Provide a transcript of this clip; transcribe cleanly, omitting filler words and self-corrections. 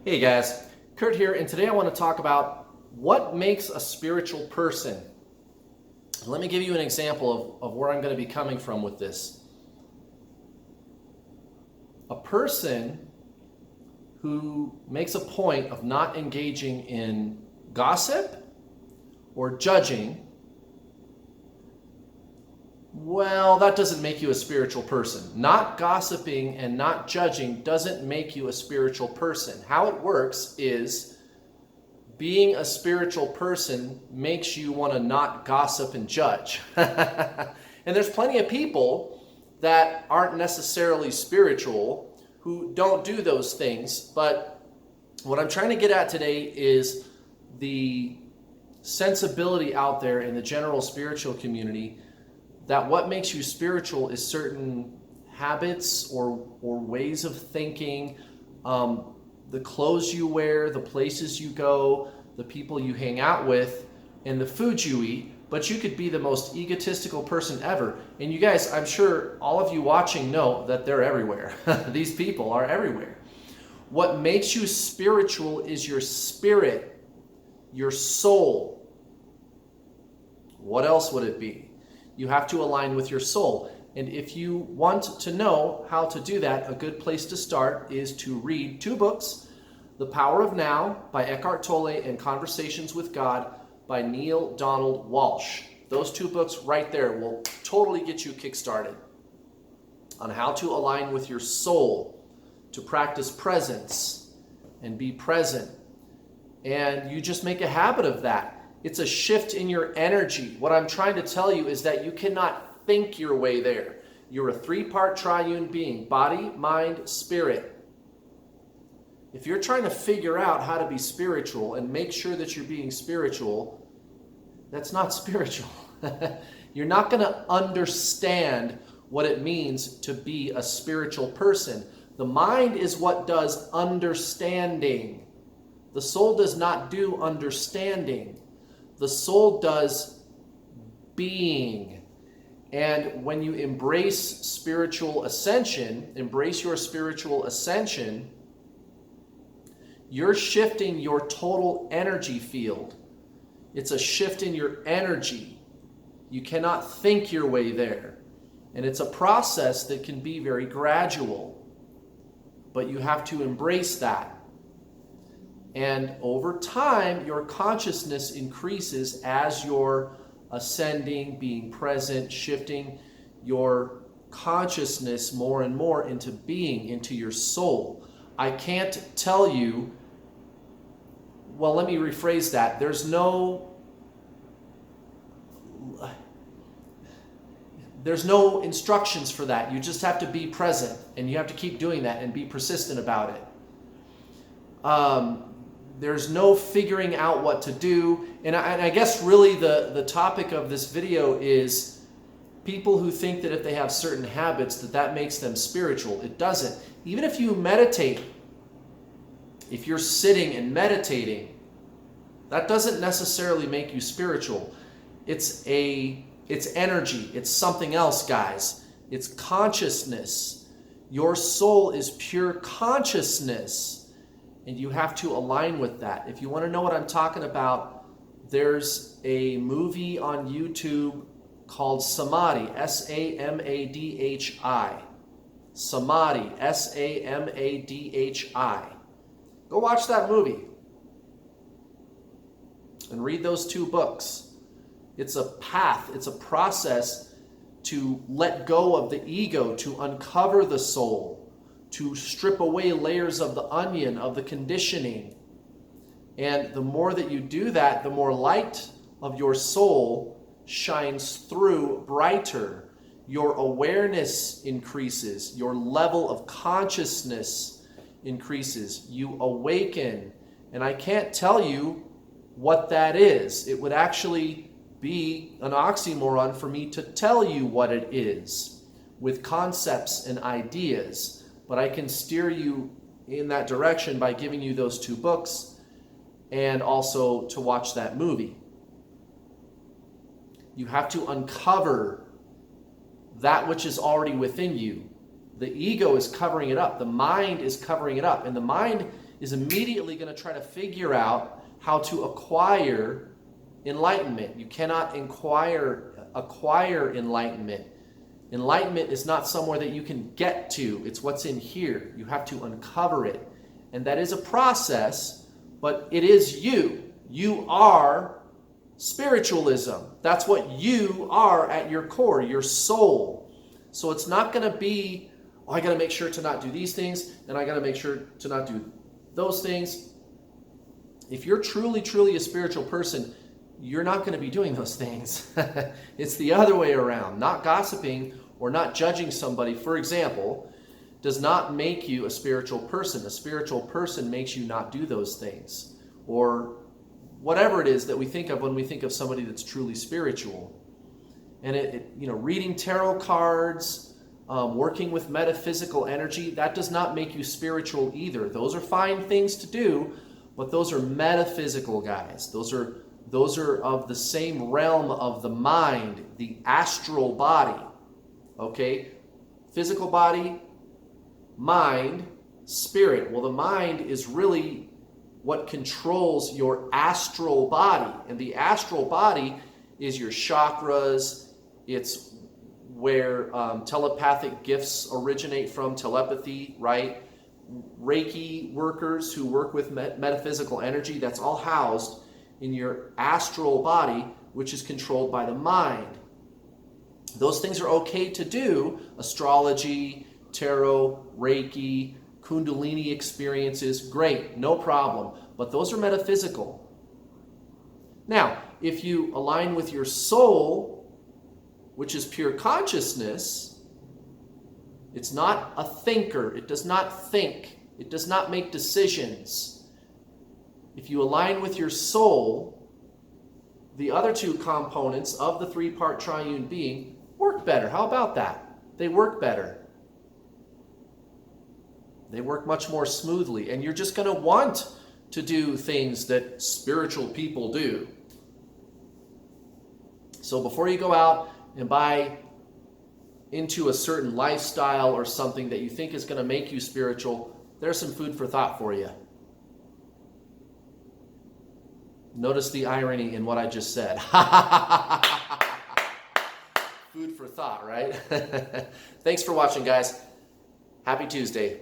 Hey guys, Kurt here, and today I want to talk about what makes a spiritual person. Let me give you an example of where I'm going to be coming from with this. A person who makes a point of not engaging in gossip or judging, well, that doesn't make you a spiritual person. Not gossiping and not judging doesn't make you a spiritual person. How it works is being a spiritual person makes you want to not gossip and judge. And there's plenty of people that aren't necessarily spiritual who don't do those things. But what I'm trying to get at today is the sensibility out there in the general spiritual community that what makes you spiritual is certain habits or ways of thinking, the clothes you wear, the places you go, the people you hang out with, and the food you eat. But you could be the most egotistical person ever. And you guys, I'm sure all of you watching know that they're everywhere. These people are everywhere. What makes you spiritual is your spirit, your soul. What else would it be? You have to align with your soul. And if you want to know how to do that, a good place to start is to read two books, The Power of Now by Eckhart Tolle and Conversations with God by Neil Donald Walsh. Those two books right there will totally get you kick-started on how to align with your soul, to practice presence and be present. And you just make a habit of that. It's a shift in your energy. What I'm trying to tell you is that you cannot think your way there. You're a three-part triune being, body, mind, spirit. If you're trying to figure out how to be spiritual and make sure that you're being spiritual, that's not spiritual. You're not going to understand what it means to be a spiritual person. The mind is what does understanding. The soul does not do understanding. The soul does being. And when you embrace spiritual ascension, embrace your spiritual ascension, you're shifting your total energy field. It's a shift in your energy. You cannot think your way there. And it's a process that can be very gradual. But you have to embrace that. And over time, your consciousness increases as you're ascending, being present, shifting your consciousness more and more into being, into your soul. I can't tell you, well, let me rephrase that. There's no instructions for that. You just have to be present, and you have to keep doing that and be persistent about it. There's no figuring out what to do. And I guess really the topic of this video is people who think that if they have certain habits that makes them spiritual. It doesn't. Even if you meditate, if you're sitting and meditating, that doesn't necessarily make you spiritual. It's energy. It's something else, guys. It's consciousness. Your soul is pure consciousness. And you have to align with that. If you want to know what I'm talking about, there's a movie on YouTube called Samadhi, S-A-M-A-D-H-I. Samadhi, S-A-M-A-D-H-I. Go watch that movie and read those two books. It's a path, it's a process to let go of the ego, to uncover the soul, to strip away layers of the onion, of the conditioning. And the more that you do that, the more light of your soul shines through brighter. Your awareness increases. Your level of consciousness increases. You awaken. And I can't tell you what that is. It would actually be an oxymoron for me to tell you what it is with concepts and ideas. But I can steer you in that direction by giving you those two books and also to watch that movie. You have to uncover that which is already within you. The ego is covering it up. The mind is covering it up. And the mind is immediately going to try to figure out how to acquire enlightenment. You cannot acquire enlightenment. Enlightenment is not somewhere that you can get to. It's what's in here. You have to uncover it. And that is a process, but it is you. You are spiritualism. That's what you are at your core, your soul. So it's not going to be, oh, I got to make sure to not do these things, and I got to make sure to not do those things. If you're truly, truly a spiritual person, you're not going to be doing those things. It's the other way around. Not gossiping or not judging somebody, for example, does not make you a spiritual person. A spiritual person makes you not do those things. Or whatever it is that we think of when we think of somebody that's truly spiritual. And reading tarot cards, working with metaphysical energy, that does not make you spiritual either. Those are fine things to do, but those are metaphysical, guys. Those are of the same realm of the mind, the astral body. Okay? Physical body, mind, spirit. Well, the mind is really what controls your astral body. And the astral body is your chakras. It's where telepathic gifts originate from, telepathy, right? Reiki workers who work with metaphysical energy, that's all housed in your astral body, which is controlled by the mind. Those things are okay to do. Astrology, tarot, Reiki, Kundalini experiences, great, no problem. But those are metaphysical. Now, if you align with your soul, which is pure consciousness, it's not a thinker. It does not think. It does not make decisions. If you align with your soul, the other two components of the three-part triune being work better. How about that? They work better. They work much more smoothly. And you're just going to want to do things that spiritual people do. So before you go out and buy into a certain lifestyle or something that you think is going to make you spiritual, there's some food for thought for you. Notice the irony in what I just said. Food for thought, right? Thanks for watching, guys. Happy Tuesday.